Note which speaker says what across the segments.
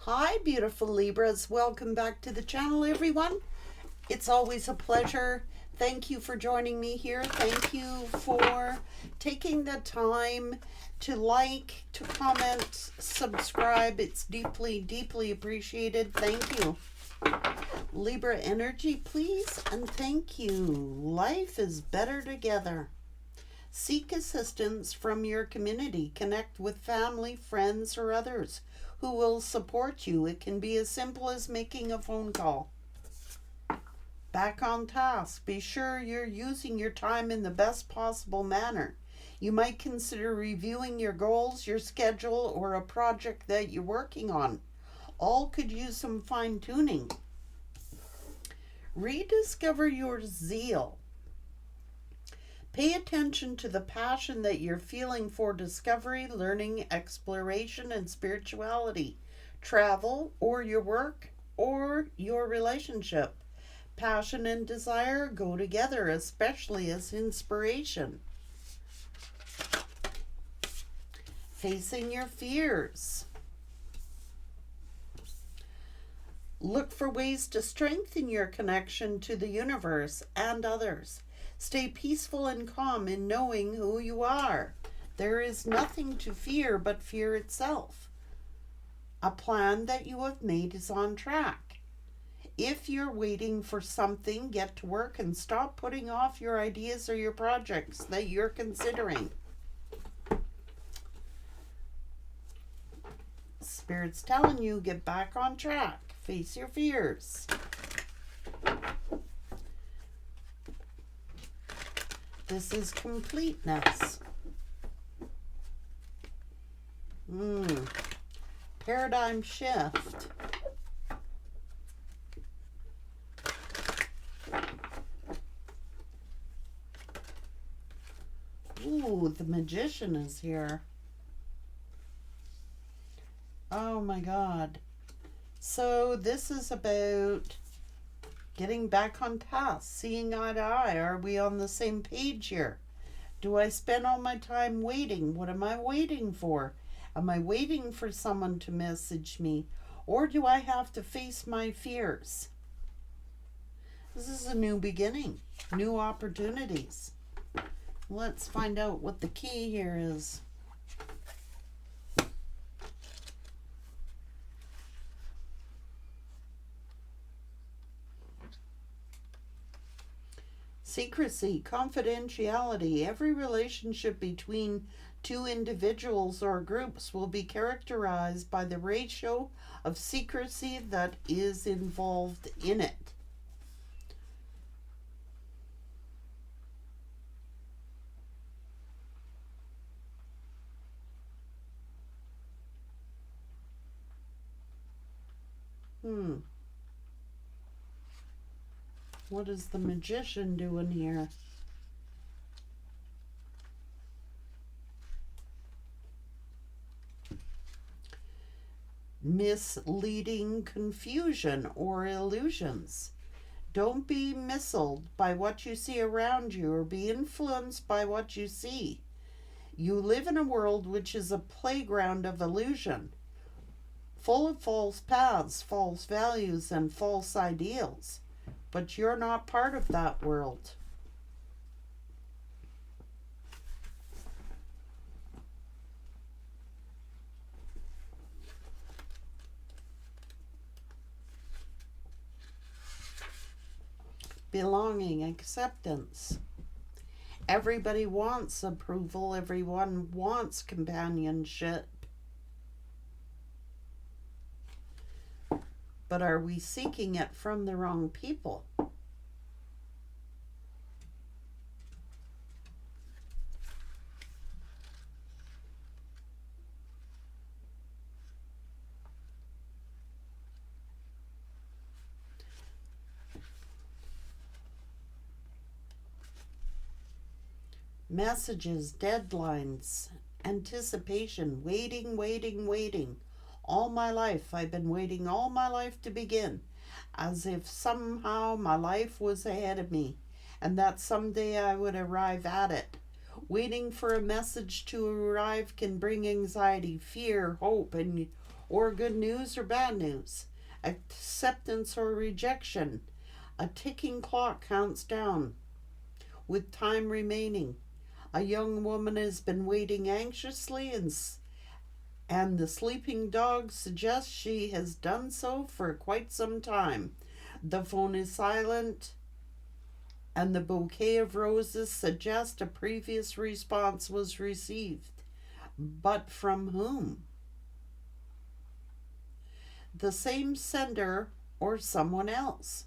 Speaker 1: Hi, beautiful Libras. Welcome back to the channel, everyone. It's always a pleasure. Thank you for joining me here. Thank you for taking the time to like, to comment, subscribe. It's deeply, deeply appreciated. Thank you. Libra energy, please, and thank you. Life is better together. Seek assistance from your community. Connect with family, friends, or others who will support you. It can be as simple as making a phone call. Back on task. Be sure you're using your time in the best possible manner. You might consider reviewing your goals, your schedule, or a project that you're working on. All could use some fine-tuning. Rediscover your zeal. Pay attention to the passion that you're feeling for discovery, learning, exploration, and spirituality, travel, or your work, or your relationship. Passion and desire go together, especially as inspiration. Facing your fears. Look for ways to strengthen your connection to the universe and others. Stay peaceful and calm in knowing who you are. There is nothing to fear but fear itself. A plan that you have made is on track. If you're waiting for something, get to work and stop putting off your ideas or your projects that you're considering. Spirit's telling you, get back on track. Face your fears. This is completeness. Paradigm shift. Ooh, the magician is here. Oh my God. So this is about getting back on task, seeing eye to eye. Are we on the same page here? Do I spend all my time waiting? What am I waiting for? Am I waiting for someone to message me? Or do I have to face my fears? This is a new beginning, new opportunities. Let's find out what the key here is. Secrecy, confidentiality. Every relationship between two individuals or groups will be characterized by the ratio of secrecy that is involved in it. What is the magician doing here? Misleading confusion or illusions. Don't be misled by what you see around you or be influenced by what you see. You live in a world which is a playground of illusion, full of false paths, false values, and false ideals. But you're not part of that world. Belonging, acceptance. Everybody wants approval. Everyone wants companionship. But are we seeking it from the wrong people? Messages, deadlines, anticipation, waiting, waiting, waiting. All my life, I've been waiting all my life to begin, as if somehow my life was ahead of me, and that someday I would arrive at it. Waiting for a message to arrive can bring anxiety, fear, hope, and or good news or bad news, acceptance or rejection. A ticking clock counts down with time remaining. A young woman has been waiting anxiously, and the sleeping dog suggests she has done so for quite some time. The phone is silent, and the bouquet of roses suggest a previous response was received. But from whom? The same sender or someone else.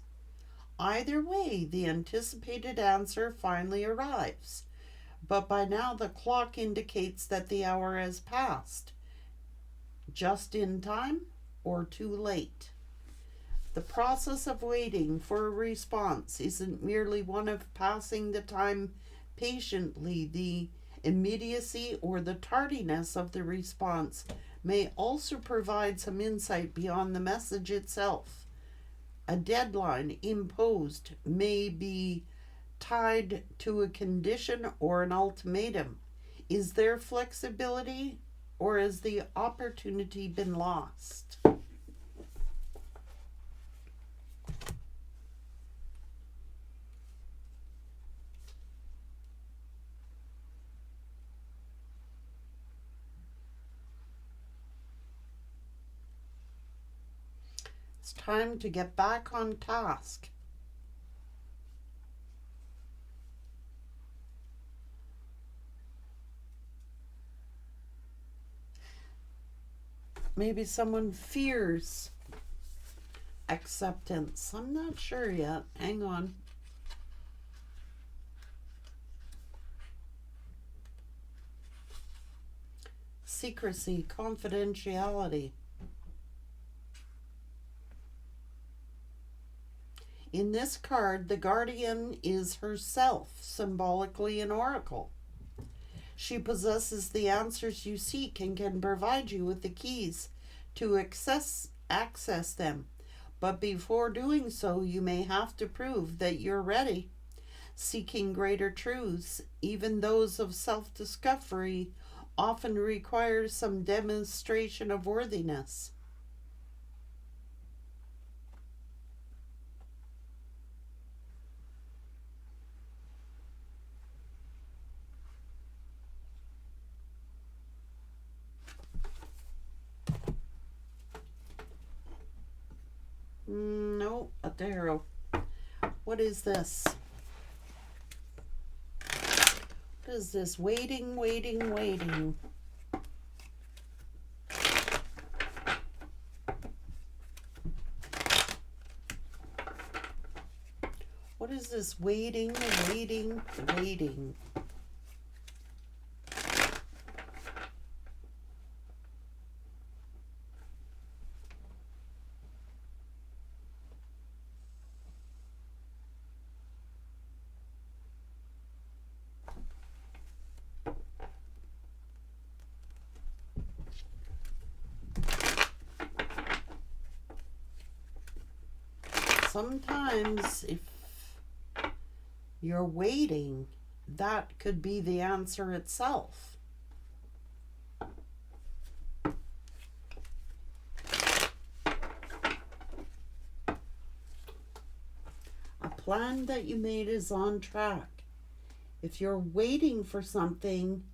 Speaker 1: Either way, the anticipated answer finally arrives. But by now, the clock indicates that the hour has passed. Just in time or too late. The process of waiting for a response isn't merely one of passing the time patiently. The immediacy or the tardiness of the response may also provide some insight beyond the message itself. A deadline imposed may be tied to a condition or an ultimatum. Is there flexibility, or has the opportunity been lost? It's time to get back on task. Maybe someone fears acceptance. I'm not sure yet. Hang on. Secrecy, confidentiality. In this card, the guardian is herself, symbolically an oracle. She possesses the answers you seek and can provide you with the keys to access them. But before doing so, you may have to prove that you're ready. Seeking greater truths, even those of self-discovery, often requires some demonstration of worthiness. No, a tarot. What is this? What is this? Waiting, waiting, waiting. What is this? Waiting, waiting, waiting. Sometimes if you're waiting, that could be the answer itself. A plan that you made is on track. If you're waiting for something,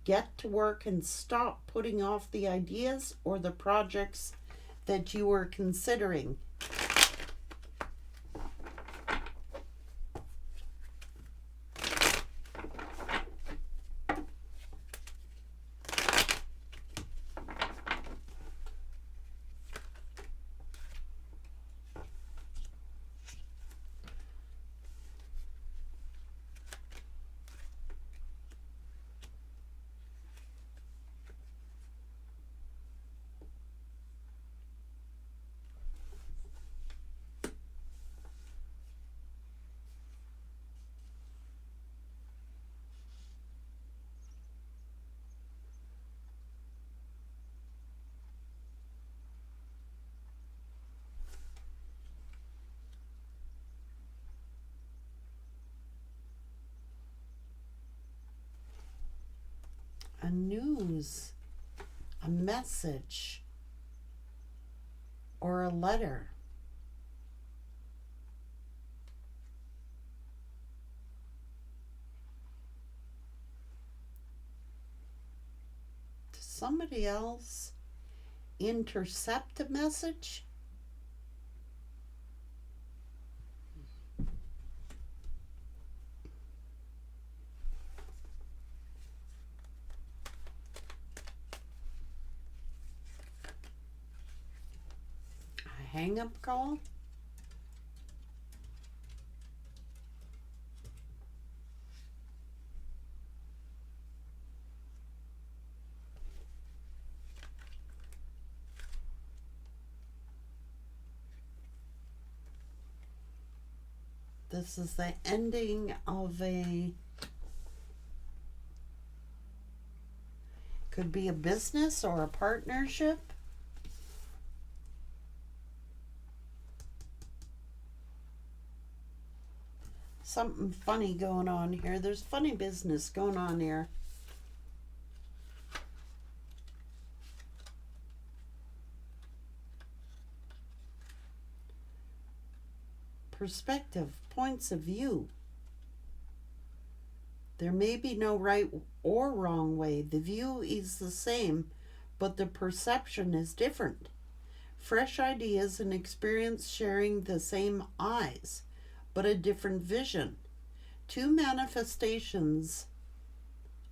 Speaker 1: get to work and stop putting off the ideas or the projects that you were considering. A news, a message. or a letter. Does somebody else intercept a message? A hang-up call? This is the ending of could be a business or a partnership. Something funny going on here. There's funny business going on here. Perspective, points of view. There may be no right or wrong way. The view is the same, but the perception is different. Fresh ideas and experience sharing the same eyes, but a different vision. Two manifestations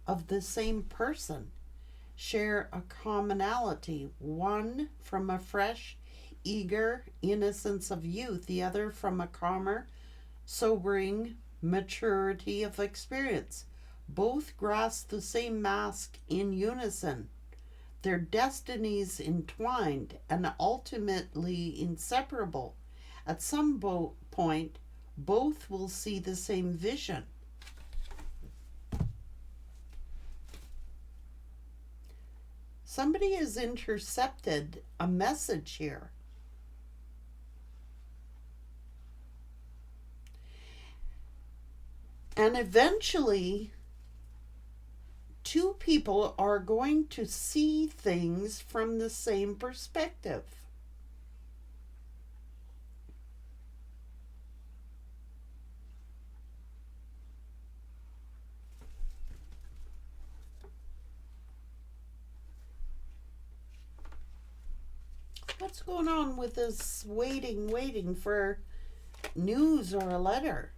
Speaker 1: of the same person share a commonality, one from a fresh, eager innocence of youth, the other from a calmer, sobering maturity of experience. Both grasp the same mask in unison, their destinies entwined and ultimately inseparable. At some point, both will see the same vision. Somebody has intercepted a message here. And eventually, two people are going to see things from the same perspective. What's going on with this waiting for news or a letter?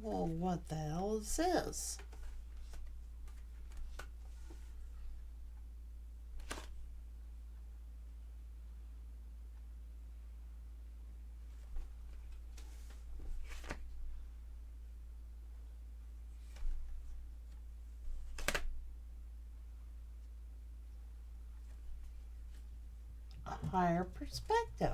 Speaker 1: Well, what the hell is this? A higher perspective.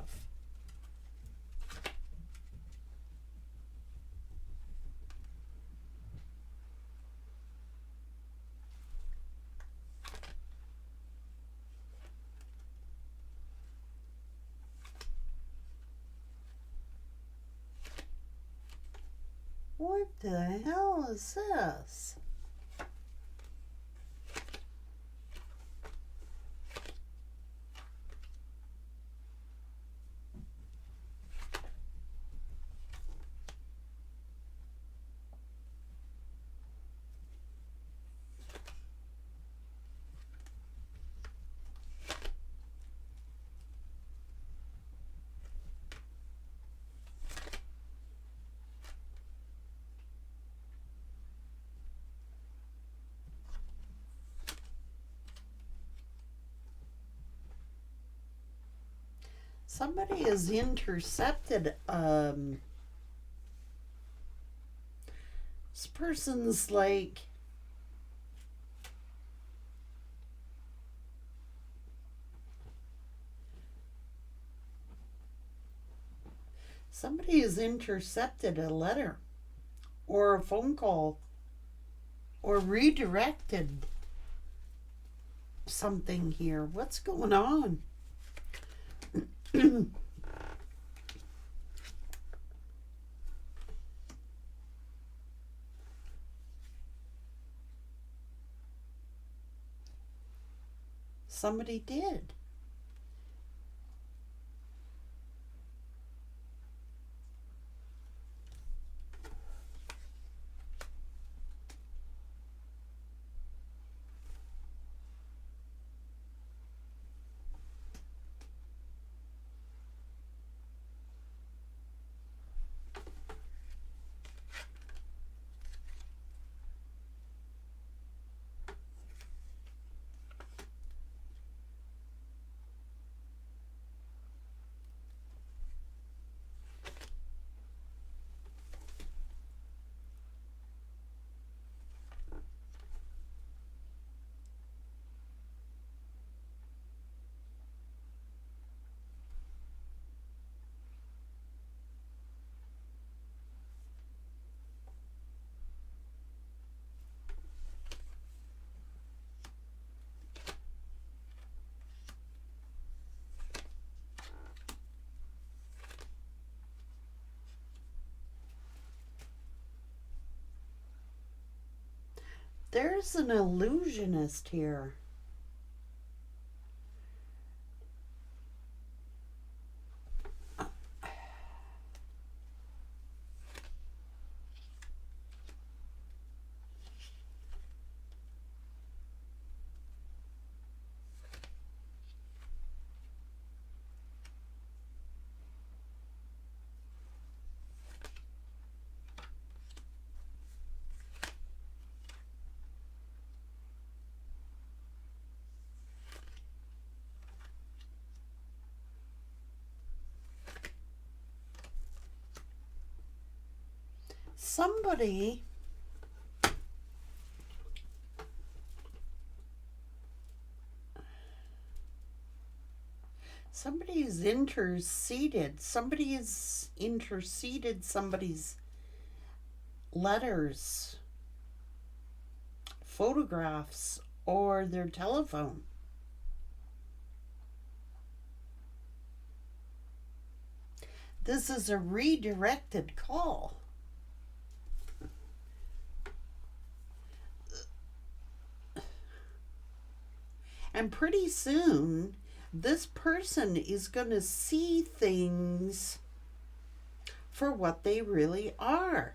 Speaker 1: What the hell is this? Somebody has intercepted this person's like somebody has intercepted a letter or a phone call or redirected something here. What's going on? somebody did. There's an illusionist here. Somebody somebody's interceded. Somebody has interceded somebody's letters, photographs, or their telephone. This is a redirected call. And pretty soon, this person is going to see things for what they really are.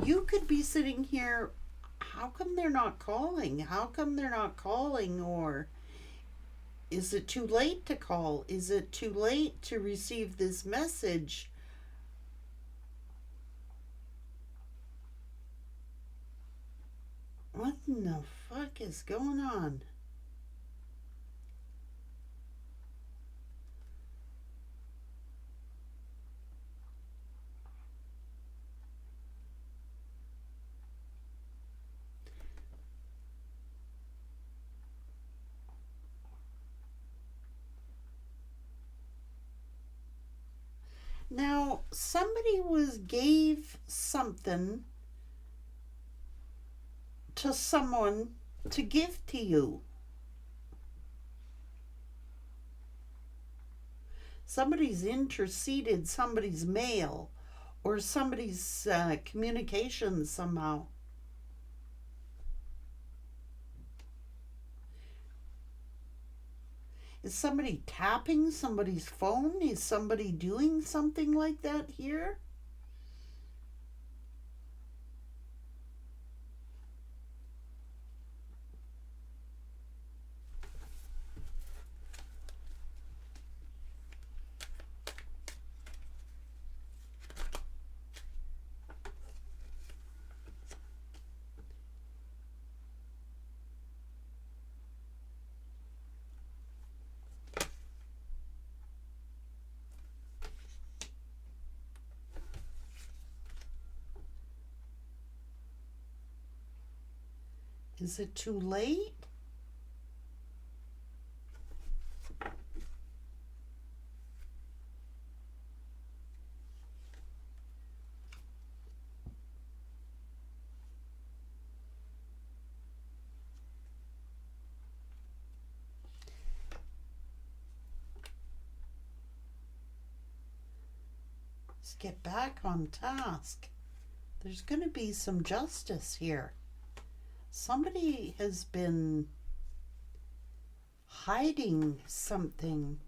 Speaker 1: You could be sitting here, how come they're not calling? How come they're not calling? Or is it too late to call? Is it too late to receive this message? What in the fuck is going on? Now, somebody gave something to someone to give to you. Somebody's interceded somebody's mail or somebody's communication somehow. Is somebody tapping somebody's phone? Is somebody doing something like that here? Is it too late? Let's get back on task. There's going to be some justice here. Somebody has been hiding something.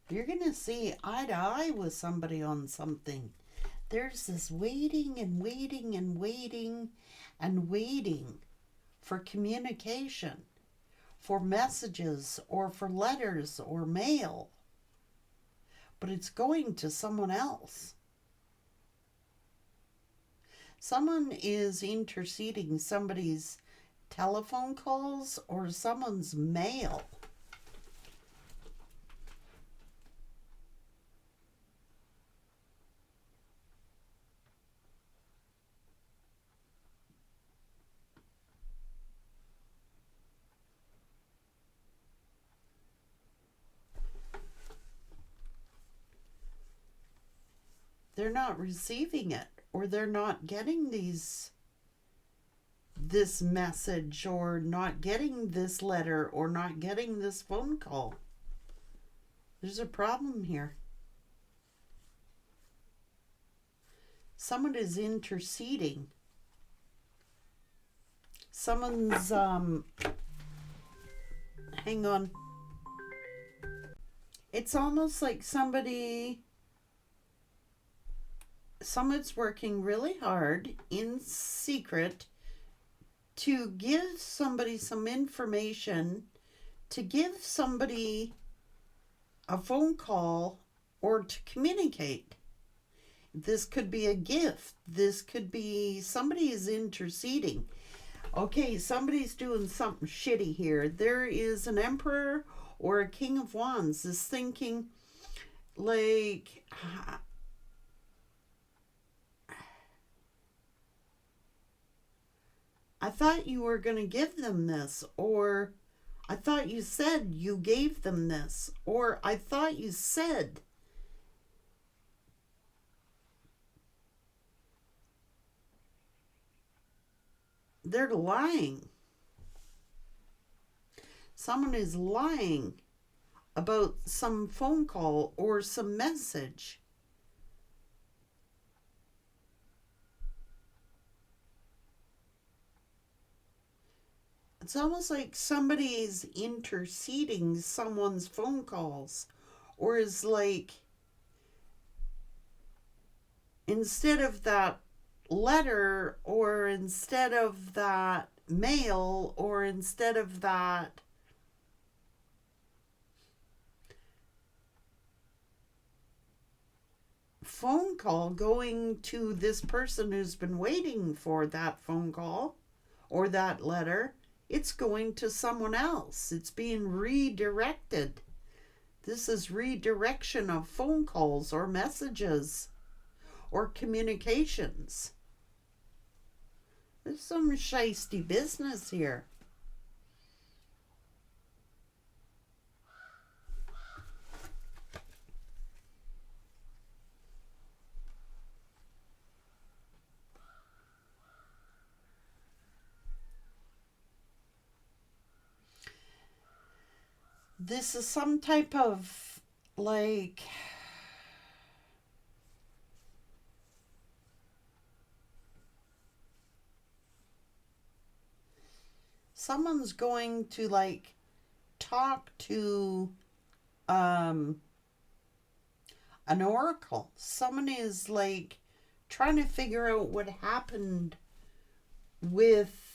Speaker 1: You're going to see eye to eye with somebody on something. There's this waiting and waiting and waiting and waiting for communication, for messages or for letters or mail. But it's going to someone else. Someone is interceding somebody's telephone calls or someone's mail. They're not receiving it, or they're not getting this message, or not getting this letter, or not getting this phone call. There's a problem here. Someone is interceding. Someone's hang on. It's almost like someone's working really hard in secret to give somebody some information, to give somebody a phone call, or to communicate. This could be a gift. This could be somebody is interceding. Okay, somebody's doing something shitty here. There is an emperor or a king of wands is thinking like, I thought you were going to give them this, or I thought you said you gave them this, or I thought you said. They're lying. Someone is lying about some phone call or some message. It's almost like somebody's interceding someone's phone calls, or is like, instead of that letter, or instead of that mail, or instead of that phone call going to this person who's been waiting for that phone call or that letter, it's going to someone else. It's being redirected. This is redirection of phone calls or messages or communications. There's some shisty business here. This is some type of like someone's going to like talk to an oracle. Someone is like trying to figure out what happened with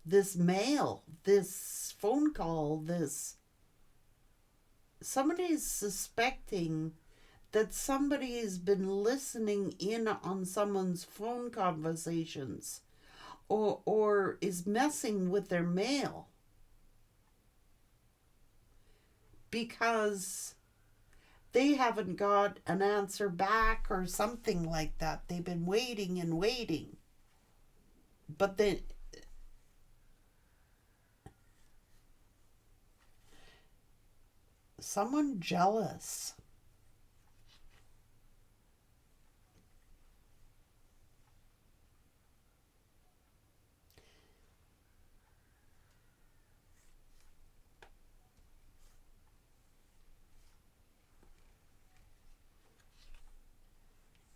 Speaker 1: this mail, this phone call, this. Somebody's suspecting that somebody has been listening in on someone's phone conversations, or is messing with their mail, because they haven't got an answer back or something like that. They've been waiting and waiting. but then someone jealous.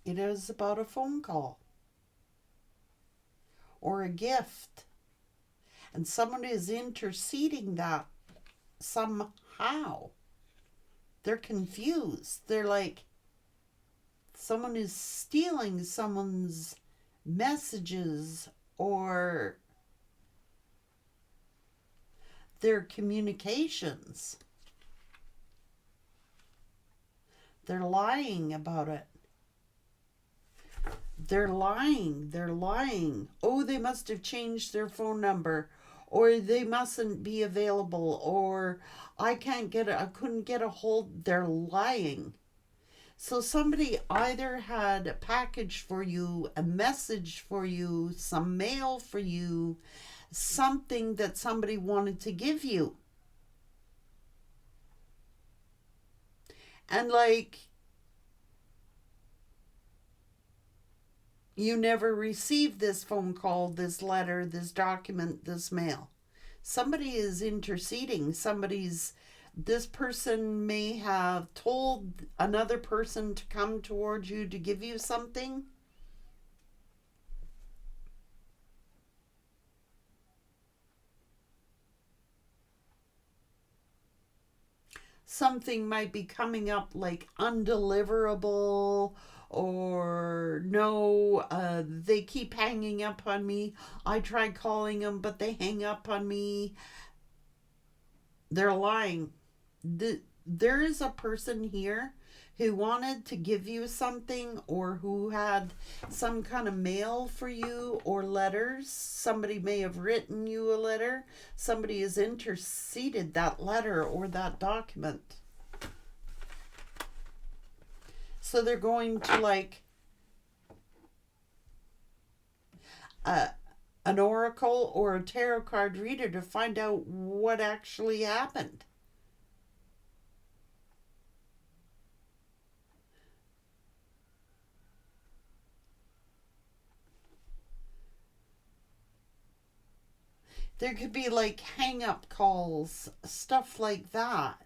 Speaker 1: It is about a phone call or a gift. And someone is interceding that somehow. They're confused. They're like, someone is stealing someone's messages or their communications. They're lying about it. They're lying. Oh, they must have changed their phone number, or they mustn't be available, or I couldn't get a hold. They're lying. So somebody either had a package for you, a message for you, some mail for you, something that somebody wanted to give you. And like, you never received this phone call, this letter, this document, this mail. Somebody is interceding. This person may have told another person to come towards you to give you something. Something might be coming up like undeliverable, or no, they keep hanging up on me. I try calling them, but they hang up on me. They're lying. There is a person here who wanted to give you something, or who had some kind of mail for you or letters. Somebody may have written you a letter. Somebody has interceded that letter or that document. So they're going to like an oracle or a tarot card reader to find out what actually happened. There could be like hang up calls, stuff like that.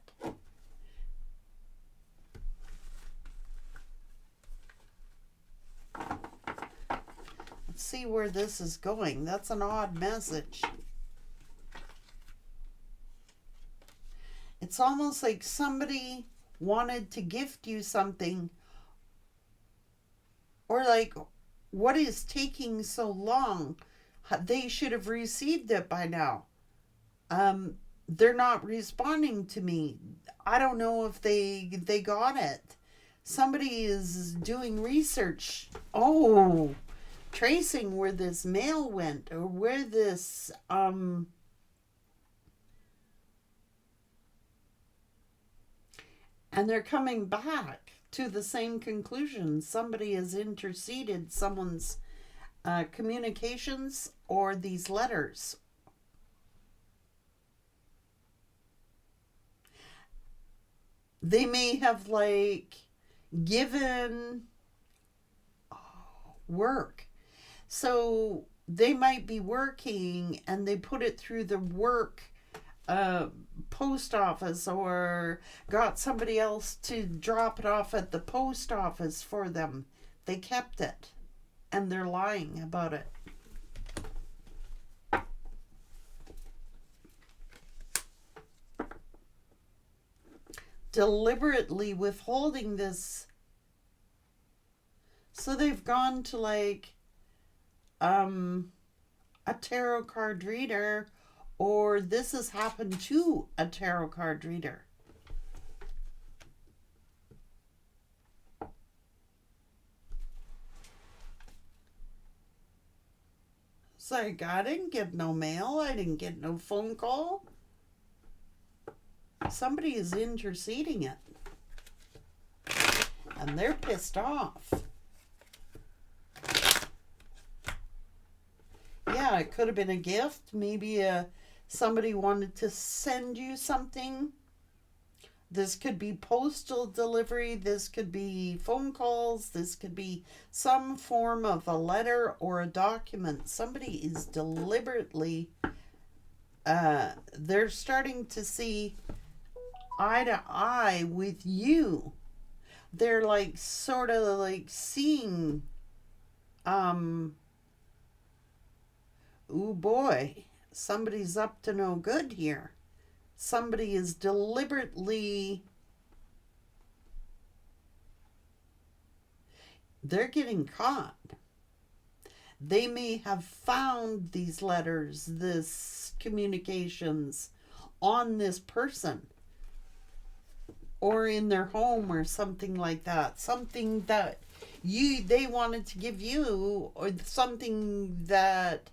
Speaker 1: Let's see where this is going. That's an odd message. It's almost like somebody wanted to gift you something, or like, what is taking so long? They should have received it by now. They're not responding to me. I don't know if they got it. Somebody is doing research. Oh, tracing where this mail went, or where this and they're coming back to the same conclusion. Somebody has interceded someone's communications or these letters. They may have like given work. So they might be working and they put it through the work post office, or got somebody else to drop it off at the post office for them. They kept it. And they're lying about it. Deliberately withholding this. So they've gone to like a tarot card reader, or this has happened to a tarot card reader. It's like, I didn't get no mail. I didn't get no phone call. Somebody is interceding it. And they're pissed off. Yeah, it could have been a gift. Maybe somebody wanted to send you something. This could be postal delivery. This could be phone calls. This could be some form of a letter or a document. Somebody is deliberately, they're starting to see eye to eye with you. They're like sort of like seeing, oh boy, somebody's up to no good here. Somebody is deliberately, they're getting caught. They may have found these letters, this communications on this person or in their home or something like that. Something that they wanted to give you, or something that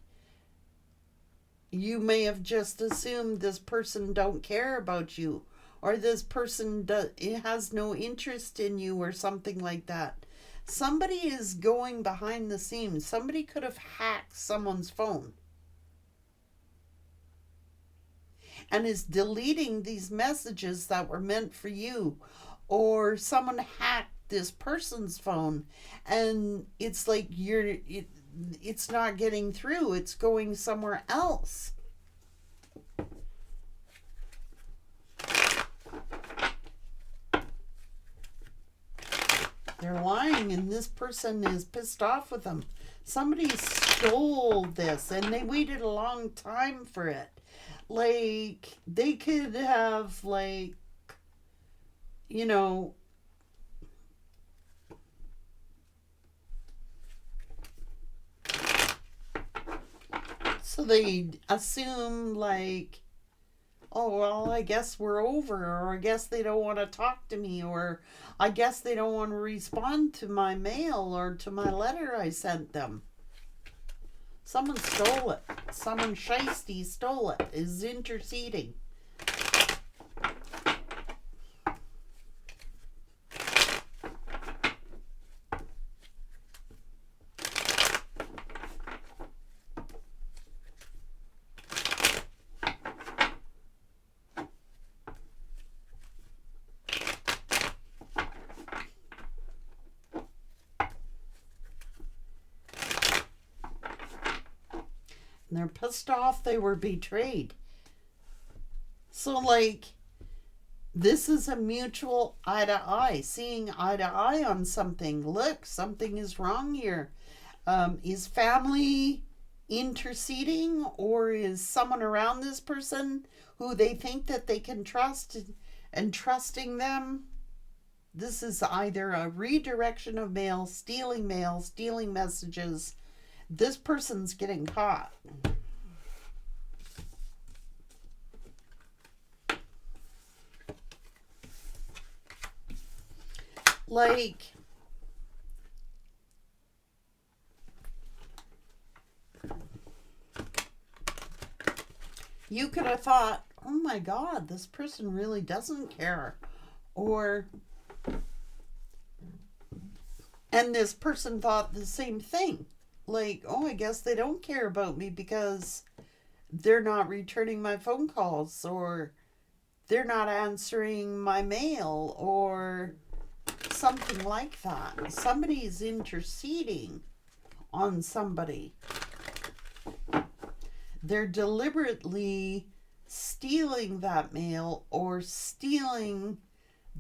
Speaker 1: you may have just assumed this person don't care about you, or this person has no interest in you, or something like that. Somebody is going behind the scenes. Somebody could have hacked someone's phone and is deleting these messages that were meant for you, or someone hacked this person's phone and it's like it's not getting through. It's going somewhere else. They're lying and this person is pissed off with them. Somebody stole this and they waited a long time for it. Like, they could have, like, you know, so they assume, like, oh, well, I guess we're over, or I guess they don't want to talk to me, or I guess they don't want to respond to my mail or to my letter I sent them. Someone stole it. Someone shiesty stole it. Is interceding. And they're pissed off they were betrayed. So, like, this is a mutual eye to eye, seeing eye to eye on something. Look, something is wrong here. Is family interceding, or is someone around this person who they think that they can trust and trusting them? This is either a redirection of mail, stealing messages. This person's getting caught. Like, you could have thought, oh my God, this person really doesn't care. And this person thought the same thing. Like, oh, I guess they don't care about me because they're not returning my phone calls, or they're not answering my mail, or something like that. Somebody's interceding on somebody. They're deliberately stealing that mail, or stealing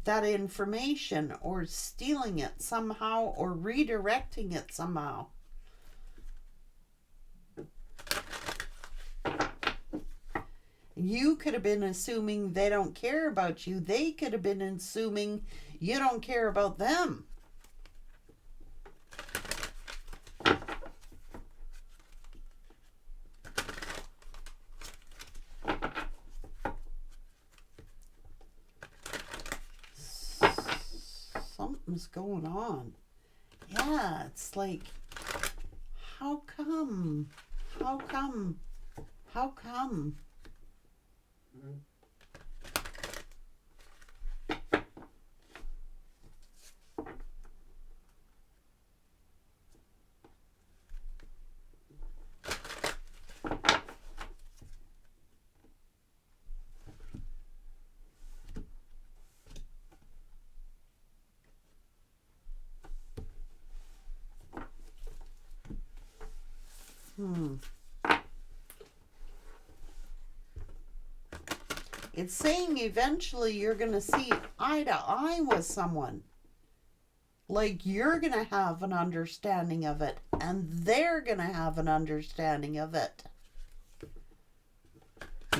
Speaker 1: that information, or stealing it somehow, or redirecting it somehow. You could have been assuming they don't care about you. They could have been assuming you don't care about them. Something's going on. Yeah, it's like, how come? How come? How come? It's saying eventually you're going to see eye to eye with someone. Like you're going to have an understanding of it and they're going to have an understanding of it.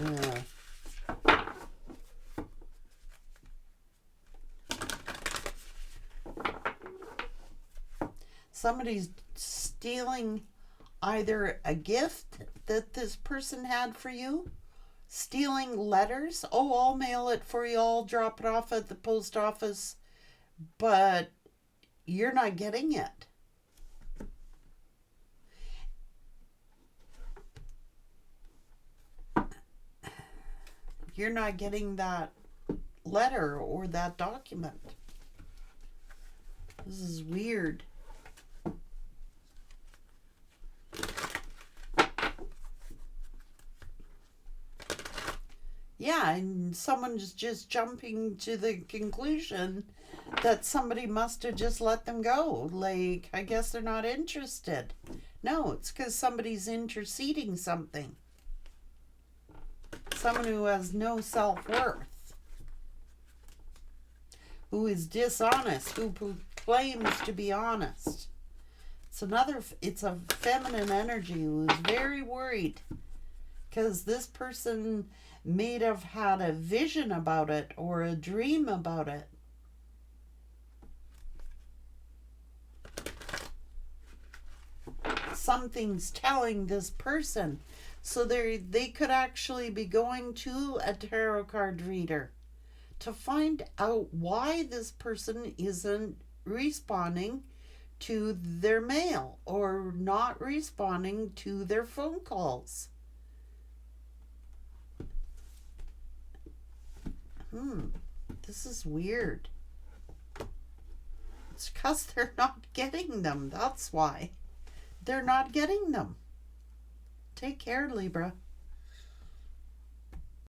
Speaker 1: Yeah. Somebody's stealing either a gift that this person had for you, stealing letters. Oh, I'll mail it for you. I'll drop it off at the post office. But you're not getting it. You're not getting that letter or that document. This is weird. Yeah, and someone's just jumping to the conclusion that somebody must have just let them go. Like, I guess they're not interested. No, it's because somebody's interceding something. Someone who has no self-worth. Who is dishonest. Who claims to be honest. It's a feminine energy who is very worried. Because this person may have had a vision about it or a dream about it. Something's telling this person. So they could actually be going to a tarot card reader to find out why this person isn't responding to their mail or not responding to their phone calls. This is weird. It's because they're not getting them. That's why. They're not getting them. Take care, Libra.